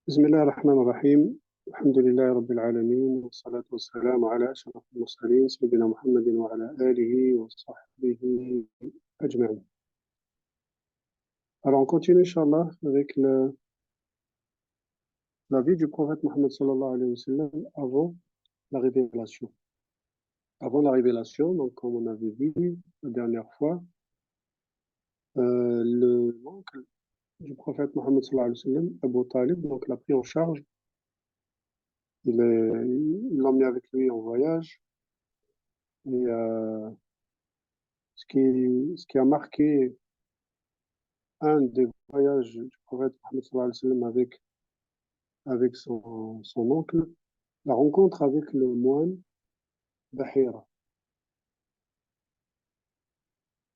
بسم الله الرحمن الرحيم. الحمد لله رب العالمين، والصلاة والسلام على أشرف المرسلين سيدنا محمد وعلى آله وصحبه أجمعين. Alors on continue, Inch'Allah, avec la vie du prophète Mohammed sallallahu alayhi wa sallam avant la révélation. Avant la révélation, donc comme on avait vu la dernière fois, l'oncle du prophète Mohammed sallallahu alayhi wa sallam, Abu Talib, donc l'a pris en charge. Il l'a emmené avec lui en voyage. Et ce qui a marqué un des voyages du prophète Mohammed sallallahu alayhi wa sallam avec son oncle, la rencontre avec le moine Bahira.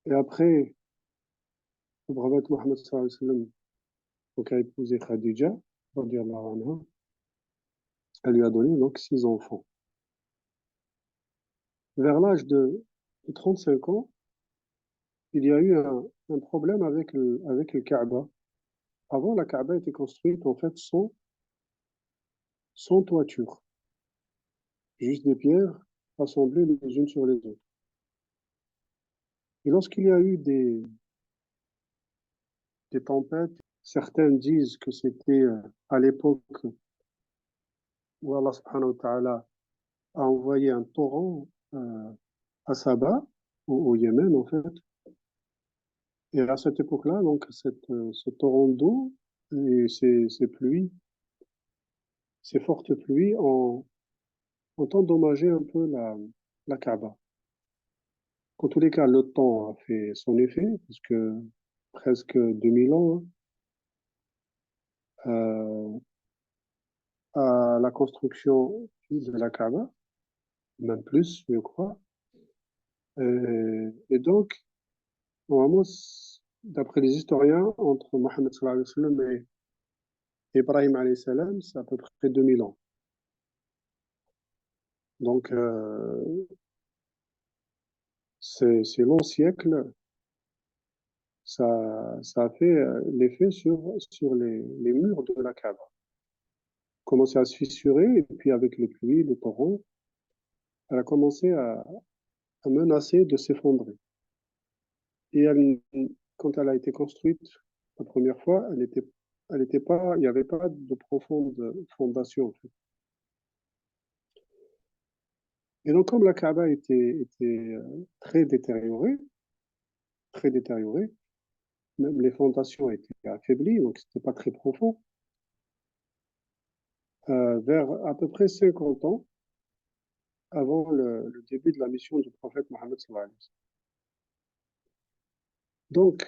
Et après, le prophète Mohammed sallallahu alayhi wa sallam donc, a épousé Khadija, radiyallahu anha. Elle lui a donné donc 6 enfants. Vers l'âge de 35 ans, il y a eu un problème avec le Kaaba. Avant, la Kaaba était construite en fait sans toiture, juste des pierres assemblées les unes sur les autres. Et lorsqu'il y a eu des tempêtes, certains disent que c'était à l'époque où Allah subhanahu wa ta'ala a envoyé un torrent à Saba, au Yémen en fait. Et à cette époque-là, donc ce torrent d'eau et ces pluies, ces fortes pluies ont endommagé un peu la Kaaba. En tous les cas, le temps a fait son effet, puisque presque 2000 ans à la construction de la Kaaba, même plus, je crois. Et donc, normalement, d'après les historiens, entre Mohammed sallallahu alayhi wa sallam et Ibrahim alayhi salam, c'est à peu près 2000 ans. Donc, ces longs siècles, ça a fait l'effet sur les murs de la Kaaba. Commencé à se fissurer, et puis avec les pluies, les torrents, elle a commencé à menacer de s'effondrer. Et quand elle a été construite la première fois, elle était pas, il n'y avait pas de profonde fondation, en fait. Et donc, comme la Kaaba était très détériorée, même les fondations étaient affaiblies, donc c'était pas très profond. Vers à peu près 50 ans avant le début de la mission du prophète Mohammed sallallahu alayhi wa sallam. Donc,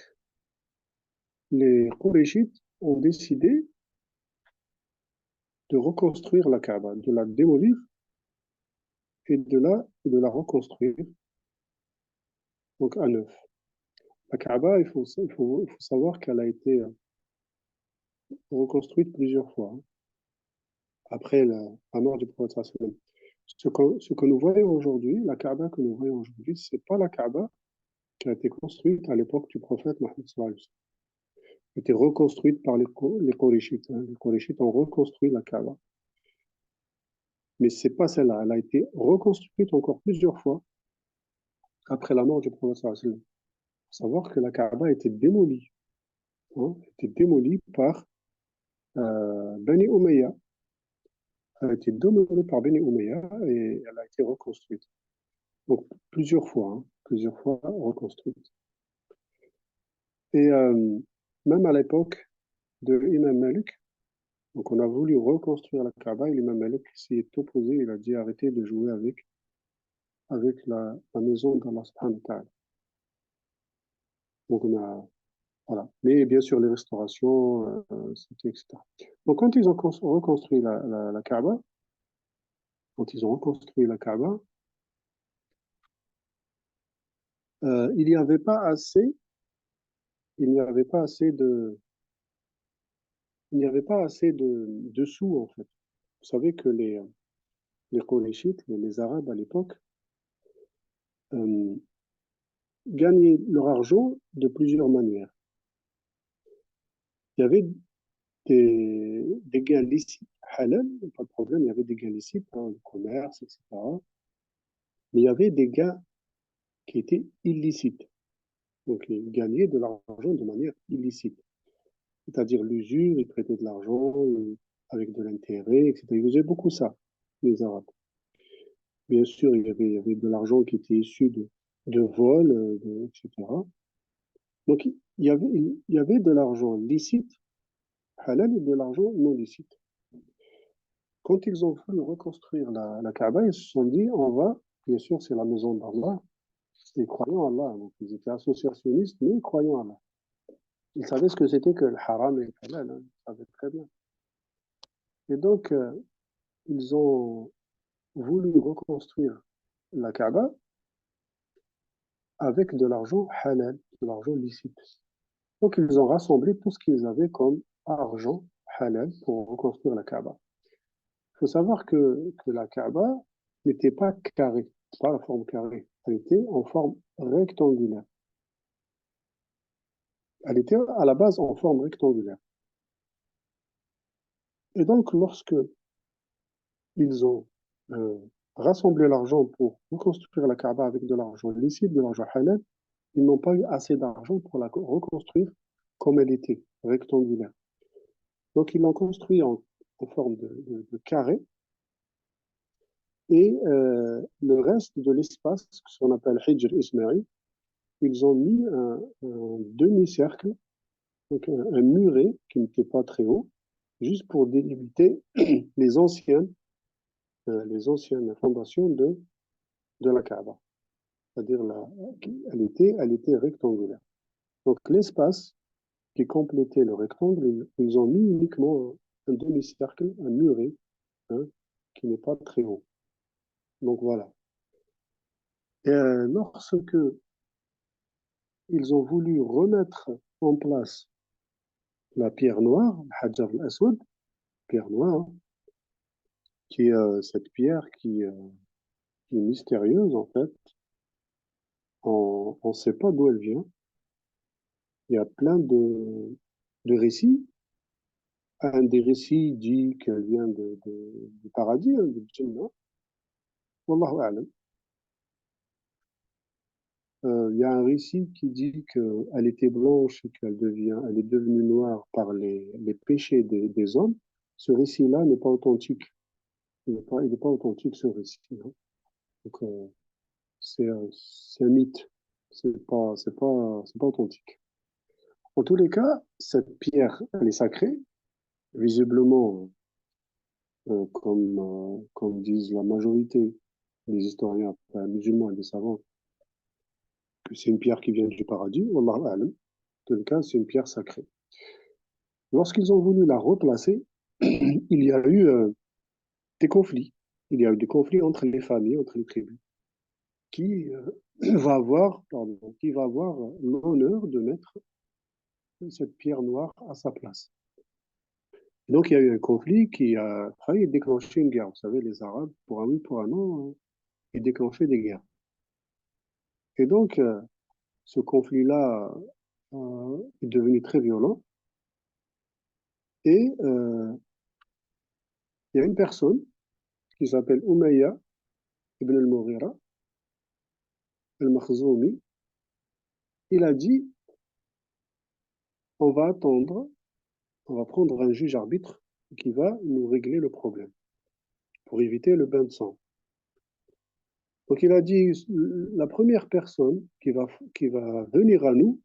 les Qurayshites ont décidé de reconstruire la Kaaba, de la démolir et de la reconstruire donc à neuf. La Kaaba, il faut savoir qu'elle a été reconstruite plusieurs fois hein, après la mort du prophète sallallahu alayhi wa sallam. Ce que nous voyons aujourd'hui, la Kaaba que nous voyons aujourd'hui, c'est pas la Kaaba qui a été construite à l'époque du prophète Mohammed sallallahu alayhi wa sallam. Elle a été reconstruite par les Qurayshites. Hein. Les Qurayshites ont reconstruit la Kaaba. Mais c'est pas celle-là. Elle a été reconstruite encore plusieurs fois après la mort du prophète sallallahu alayhi wa sallam. Il faut savoir que la Kaaba a été démolie. Hein, a été démolie par Bani Umayya. Elle a été démolie par Bani Umayya et elle a été reconstruite. Donc plusieurs fois reconstruite. Et même à l'époque de l'imam Malik, donc on a voulu reconstruire la Kaaba et l'imam Malik s'y est opposé. Il a dit arrêtez de jouer avec la maison d'Allah subhanahu wa ta'ala. Donc voilà. Mais bien sûr, les restaurations, etc. Donc quand ils ont reconstruit la Kaaba, quand ils ont reconstruit la Kaaba, il n'y avait pas assez, il n'y avait pas assez il n'y avait pas assez de sous en fait. Vous savez que les Qurayshites, les Arabes à l'époque, euh, gagnaient leur argent de plusieurs manières. Il y avait des gains licites, halal, pas de problème, il y avait des gains licites, hein, le commerce, etc. Mais il y avait des gains qui étaient illicites. Donc, ils gagnaient de l'argent de manière illicite. C'est-à-dire l'usure, ils prêtaient de l'argent avec de l'intérêt, etc. Ils faisaient beaucoup ça, les Arabes. Bien sûr, il y avait de l'argent qui était issu de vols, etc. Donc, il y avait de l'argent licite, halal, et de l'argent non licite. Quand ils ont voulu reconstruire la Kaaba, ils se sont dit, on va, bien sûr, c'est la maison d'Allah, ils croyaient en Allah. Donc, ils étaient associationnistes, mais ils croyaient en Allah. Ils savaient ce que c'était que le haram et le halal, hein, ils savaient très bien. Et donc, ils ont voulu reconstruire la Kaaba avec de l'argent halal, de l'argent licite. Donc, ils ont rassemblé tout ce qu'ils avaient comme argent halal pour reconstruire la Kaaba. Il faut savoir que la Kaaba n'était pas carrée, pas la forme carrée. Elle était en forme rectangulaire. Elle était à la base en forme rectangulaire. Et donc, lorsque ils ont euh, rassemblé l'argent pour reconstruire la Kaaba avec de l'argent licite, de l'argent halal, ils n'ont pas eu assez d'argent pour la reconstruire comme elle était, rectangulaire. Donc, ils l'ont construit en forme de carré et le reste de l'espace, ce qu'on appelle Hijr Ismail, ils ont mis un demi-cercle, donc un muret qui n'était pas très haut, juste pour délimiter les anciennes fondations de la Kaaba. C'est-à-dire, elle était rectangulaire. Donc, l'espace qui complétait le rectangle, ils ont mis uniquement un demi-cercle, un muret, hein, qui n'est pas très haut. Donc, voilà. Et lorsque ils ont voulu remettre en place la pierre noire, le Hajar al-Aswad, pierre noire, qui est cette pierre qui est mystérieuse en fait. On ne sait pas d'où elle vient. Il y a plein de récits. Un des récits dit qu'elle vient du paradis, hein, du Jannah. Wallahu a'lam. Il y a un récit qui dit qu'elle était blanche et elle est devenue noire par les péchés des hommes. Ce récit-là n'est pas authentique. Il n'est pas authentique, ce récit, hein. Donc, c'est un mythe. C'est pas authentique. En tous les cas, cette pierre, elle est sacrée. Visiblement, comme disent la majorité des historiens musulmans et des savants, que c'est une pierre qui vient du paradis. Wallahu a'lam. En tous les cas, c'est une pierre sacrée. Lorsqu'ils ont voulu la replacer, il y a eu des conflits. Il y a eu des conflits entre les familles, entre les tribus, qui qui va avoir l'honneur de mettre cette pierre noire à sa place. Et donc, il y a eu un conflit qui a failli déclencher une guerre. Vous savez, les Arabes, pour un oui, pour un non, ils déclenchaient des guerres. Et donc, ce conflit-là est devenu très violent. Et il y a une personne qui s'appelle Umayya ibn al-Mughira al-Makhzoumi. Il a dit, on va attendre, on va prendre un juge arbitre qui va nous régler le problème pour éviter le bain de sang. Donc il a dit, la première personne qui va venir à nous,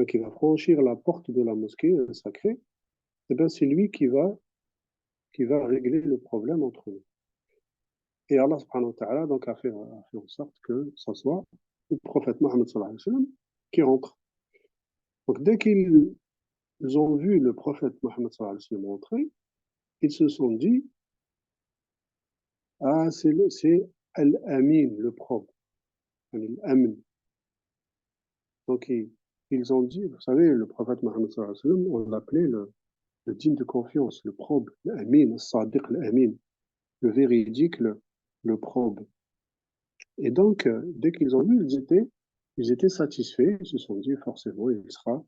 qui va franchir la porte de la mosquée sacrée, eh ben, c'est lui qui va régler le problème entre nous. Et Allah subhanahu wa ta'ala donc, a fait en sorte que ce soit le prophète Mohammed sallallahu alayhi wa sallam qui rentre. Donc dès qu'ils ont vu le prophète Mohammed sallallahu alayhi wa sallam rentrer, ils se sont dit, ah, c'est Al-Amin, le probe, Al-Amin. Donc ils ont dit, vous savez, le prophète Mohammed sallallahu alayhi wa sallam, on l'appelait le digne de confiance, le probe, l'Amin, le Sadiq, l'Amin, le véridique, le probe. Et donc, dès qu'ils ont vu, ils étaient satisfaits, ils se sont dit forcément, il sera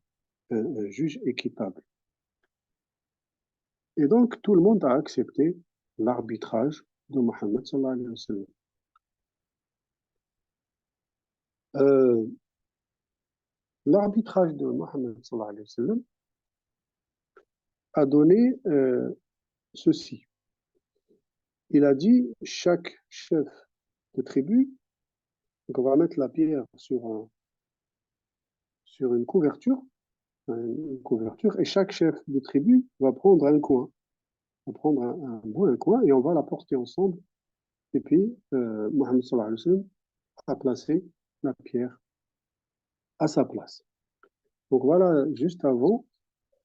un juge équitable. Et donc, tout le monde a accepté l'arbitrage de Mohammed sallallahu alayhi wa sallam. Euh, L'arbitrage de Mohammed sallallahu alayhi wa sallam a donné ceci. Il a dit, chaque chef de tribu, donc on va mettre la pierre sur une couverture, et chaque chef de tribu va prendre un coin, va prendre un coin, et on va la porter ensemble. Et puis, Mohammed sallallahu alayhi wa sallam a placé la pierre à sa place. Donc voilà, juste avant,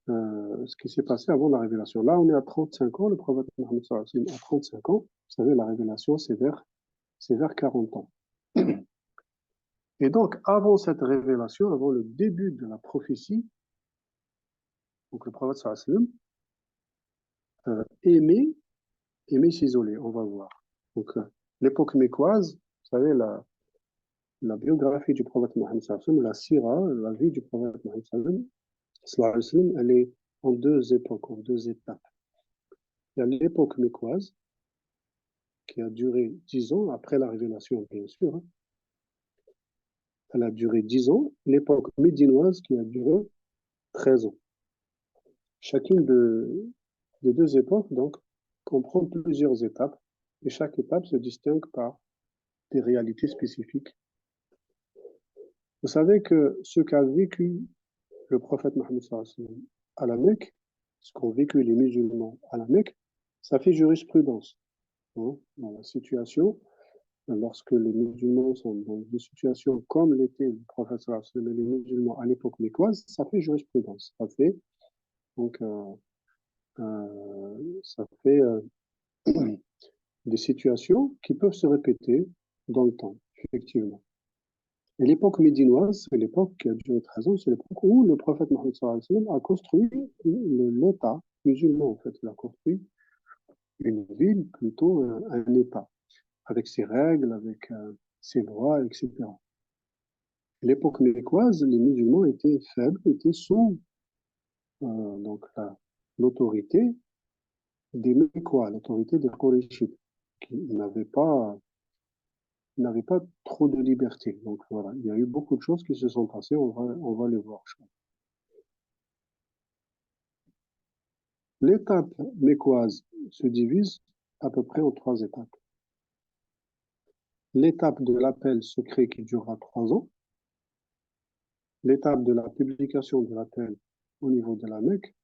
ce qui s'est passé avant la révélation. Là, on est à 35 ans, le prophète Mohammed sallallahu alayhi wa sallam a 35 ans. Vous savez, la révélation, c'est vers 40 ans. Et donc, avant cette révélation, avant le début de la prophétie, donc le prophète sallallahu alayhi wa sallam aimait s'isoler, on va voir. Donc, l'époque mécoise, vous savez, la biographie du prophète Mohammed sallallahu alayhi wa sallam, la sira, la vie du prophète Mohammed sallallahu alayhi wa sallam, elle est en deux époques, en deux étapes. Il y a l'époque mécoise, qui a duré 10 ans, après la révélation, bien sûr. Hein. Elle a duré 10 ans. L'époque médinoise, qui a duré 13 ans. Chacune des deux époques, donc, comprend plusieurs étapes, et chaque étape se distingue par des réalités spécifiques. Vous savez que ce qu'a vécu le prophète Mohammed sallallahu alayhi wa sallam à la Mecque, ce qu'ont vécu les musulmans à la Mecque, ça fait jurisprudence. Hein, dans la situation, lorsque les musulmans sont dans une situation comme l'était le prophète sallallahu alayhi wa sallam et les musulmans à l'époque mécoise, ça fait jurisprudence. Donc, ça fait des situations qui peuvent se répéter dans le temps, effectivement. Et l'époque médinoise, c'est l'époque qui a duré 13 ans, c'est l'époque où le prophète Mohammed sallallahu alayhi wa sallam a construit l'État musulman, en fait. Il a construit une ville, plutôt un État, avec ses règles, avec ses lois, etc. L'époque mécoise, les musulmans étaient faibles, étaient sous donc l'autorité des Mécois, l'autorité des Korachites, qui n'avaient pas trop de liberté. Donc voilà, il y a eu beaucoup de choses qui se sont passées, on va les voir. L'étape mécoise se divise à peu près en trois étapes. L'étape de l'appel secret qui durera 3 ans, l'étape de la publication de l'appel au niveau de la Mecque,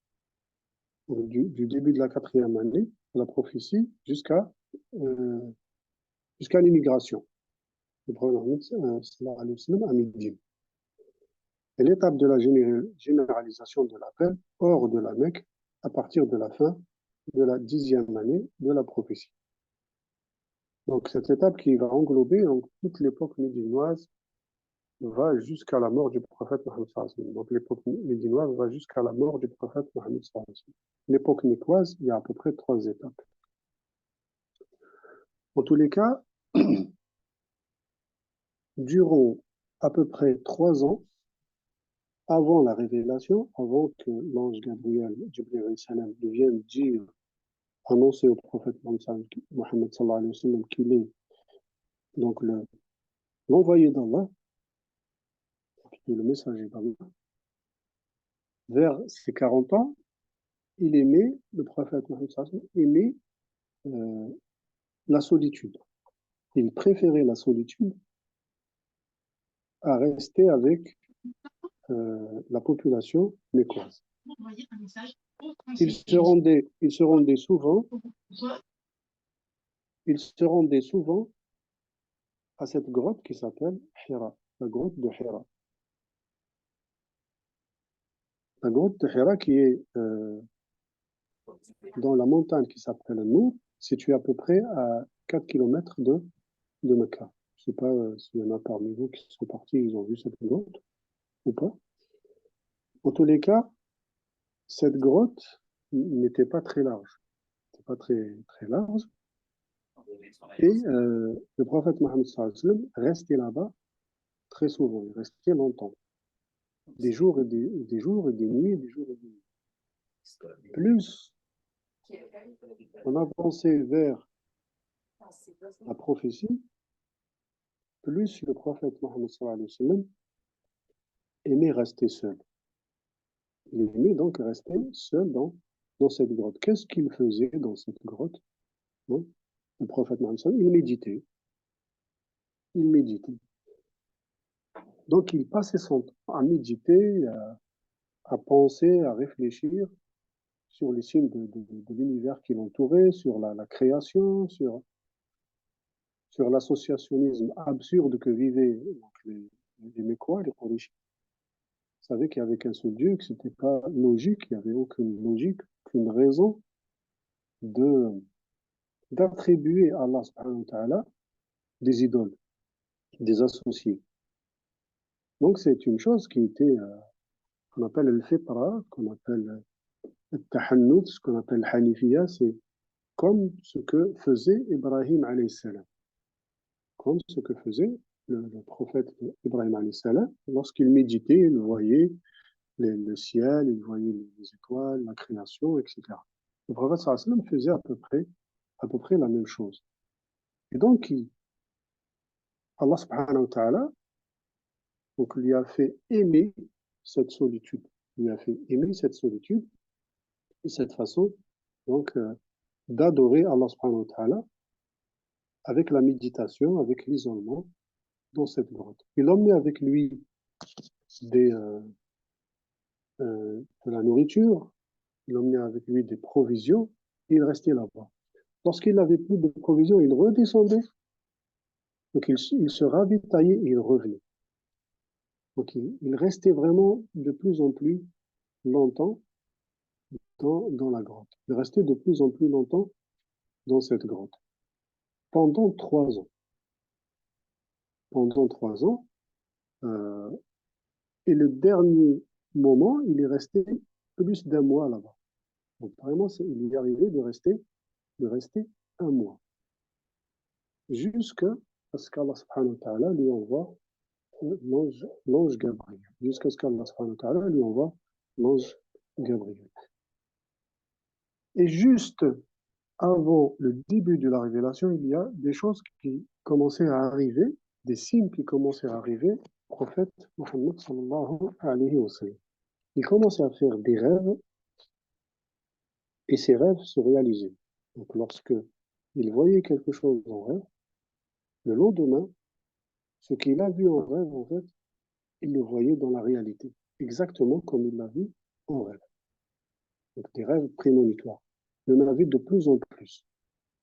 du début de la 4e année de la prophétie euh, jusqu'à l'immigration. Le prophète sallallahu alayhi wa sallam à midi. Et l'étape de la généralisation de l'appel hors de la Mecque à partir de la fin de la 10e année de la prophétie. Donc cette étape qui va englober donc, toute l'époque médinoise va jusqu'à la mort du prophète Mohammed sallallahu alayhi wa sallam. Donc l'époque médinoise va jusqu'à la mort du prophète Mohammed sallallahu alayhi wa sallam. L'époque mécoise, il y a à peu près 3 étapes. En tous les cas, durant à peu près 3 ans, avant la révélation, avant que l'ange Gabriel, Jibril salam, vienne dire, annoncer au prophète Mohammed sallallahu alayhi wa sallam qu'il est donc l'envoyé d'Allah, qui est le messager d'Allah, vers ses 40 ans, il aimait, le prophète Mohammed sallallahu alayhi wa sallam, aimait la solitude. Il préférait la solitude à rester avec la population mécoise. Il se rendait souvent à cette grotte qui s'appelle Hira, la grotte de Hira. La grotte de Hira qui est dans la montagne qui s'appelle Nour, située à peu près à 4 km de Mecca. Je ne sais pas s'il y en a parmi vous qui sont partis, ils ont vu cette grotte ou pas. En tous les cas, cette grotte n'était pas très large. N'était pas très, très large. Et le prophète Mohammed sallallahu alayhi wa sallam restait là-bas très souvent, il restait longtemps. Des jours et des jours et des nuits, des jours et des nuits. on avançait vers la prophétie, plus le prophète Mohammed sallallahu alayhi wa sallam aimait rester seul. Il aimait donc rester seul dans cette grotte. Qu'est-ce qu'il faisait dans cette grotte, hein? Le prophète Mohammed sallallahu alayhi wa sallam, il méditait. Il méditait. Donc il passait son temps à méditer, à penser, à réfléchir sur les signes de l'univers qui l'entourait, sur la création, sur l'associationnisme absurde que vivaient donc, les Mécois, les Quraysh. Ils savaient qu'il n'y avait qu'un seul Dieu, que ce n'était pas logique, il n'y avait aucune logique, aucune raison de, d'attribuer à Allah subhanahu wa ta'ala des idoles, des associés. Donc c'est une chose qui était, qu'on appelle le fitra, qu'on appelle le tahannut, ce qu'on appelle le hanifiya, c'est comme ce que faisait Ibrahim alayhi salam, comme ce que faisait le prophète Ibrahim alayhi salam, lorsqu'il méditait, il voyait le ciel, il voyait les étoiles, la création, etc. Le prophète sallallahu alayhi wa sallam faisait à peu près la même chose. Et donc, Allah subhanahu wa ta'ala donc, lui a fait aimer cette solitude, lui a fait aimer cette solitude et cette façon donc d'adorer Allah subhanahu wa ta'ala avec la méditation, avec l'isolement dans cette grotte. Il emmenait avec lui des, de la nourriture, il emmenait avec lui des provisions et il restait là-bas. Lorsqu'il n'avait plus de provisions, il redescendait, donc il se ravitaillait et il revenait. Donc il restait vraiment de plus en plus longtemps dans la grotte. Il restait de plus en plus longtemps dans cette grotte. Pendant 3 ans. Pendant 3 ans. Euh, et le dernier moment, il est resté plus d'un mois là-bas. Donc vraiment, il est arrivé de rester un mois. Jusqu'à ce qu'Allah subhanahu wa ta'ala lui envoie l'ange Gabriel. Jusqu'à ce qu'Allah subhanahu wa ta'ala lui envoie l'ange Gabriel. Et juste avant le début de la révélation, il y a des choses qui commençaient à arriver, des signes qui commençaient à arriver au prophète Mohammed sallallahu alayhi wa sallam. Il commençait à faire des rêves et ces rêves se réalisaient. Donc lorsque il voyait quelque chose en rêve, le lendemain, ce qu'il a vu en rêve, en fait, il le voyait dans la réalité, exactement comme il l'a vu en rêve. Donc des rêves prémonitoires. Il y en avait de plus en plus.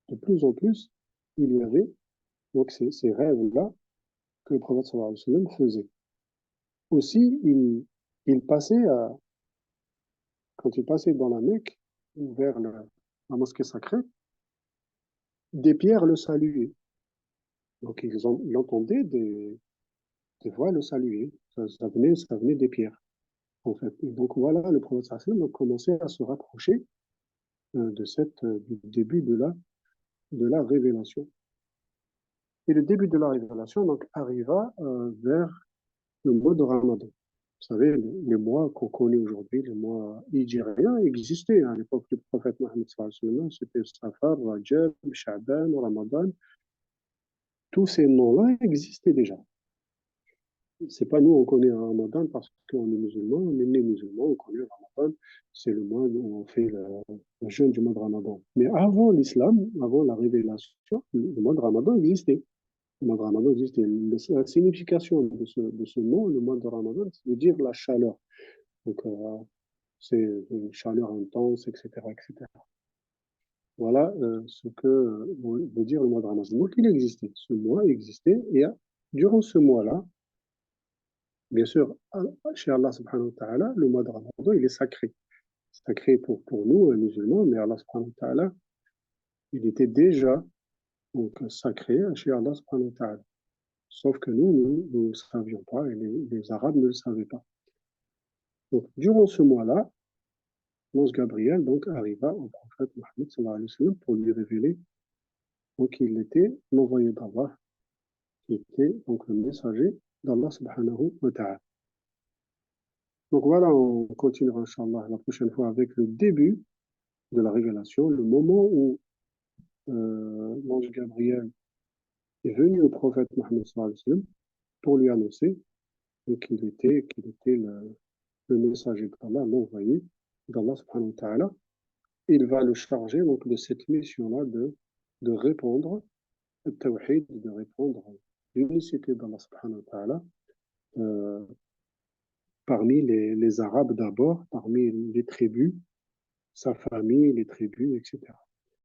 De plus en plus, il y avait donc ces rêves-là que le prophète sallallahu alayhi wa sallam faisait. Aussi, il passait quand il passait dans la Mecque, vers la mosquée sacrée, des pierres le saluaient. Donc il entendait des voix le saluer. Ça venait des pierres, en fait. Et donc voilà, le prophète sallallahu alayhi wa sallam a commencé à se rapprocher du début de la révélation. Et le début de la révélation donc, arriva vers le mois de Ramadan. Vous savez, les mois qu'on connaît aujourd'hui, les mois hijriens, existaient à l'époque du prophète Mohammed sallallahu alayhi wa sallam. C'était Safar, Rajab, Sha'ban, Ramadan. Tous ces noms-là existaient déjà. C'est pas nous, on connaît Ramadan parce qu'on est musulman, on est né musulman, on connaît Ramadan. C'est le mois où on fait le jeûne du mois de Ramadan. Mais avant l'islam, avant la révélation, le mois de Ramadan existait. Le mois de Ramadan existait. La signification de ce mot, le mois de Ramadan, c'est de dire la chaleur. Donc, c'est une chaleur intense, etc., etc. Voilà ce que veut dire le mois de Ramadan. Donc, il existait. Ce mois existait. Et durant ce mois-là, bien sûr, chez Allah subhanahu wa ta'ala, le mois de Ramadan, il est sacré. Sacré pour nous, musulmans, mais Allah subhanahu wa ta'ala, il était déjà donc, sacré chez Allah subhanahu wa ta'ala. Sauf que nous ne le savions pas et les Arabes ne le savaient pas. Donc, durant ce mois-là, l'ange Gabriel donc, arriva au prophète Mohammed sallallahu alayhi wa sallam pour lui révéler qu'il était l'envoyé d'Allah, qui était donc le messager d'Allah subhanahu wa ta'ala. Donc voilà, on continuera, Inch'Allah, la prochaine fois avec le début de la révélation, le moment où l'ange Gabriel est venu au prophète Mohammed sallallahu alayhi wa sallam pour lui annoncer qu'il était le messager d'Allah, l'envoyé d'Allah subhanahu wa ta'ala. Il va le charger donc de cette mission-là de répondre au tawhid, de répondre à l'unicité d'Allah subhanahu wa ta'ala euh, parmi les Arabes d'abord, parmi les tribus, sa famille, les tribus, etc.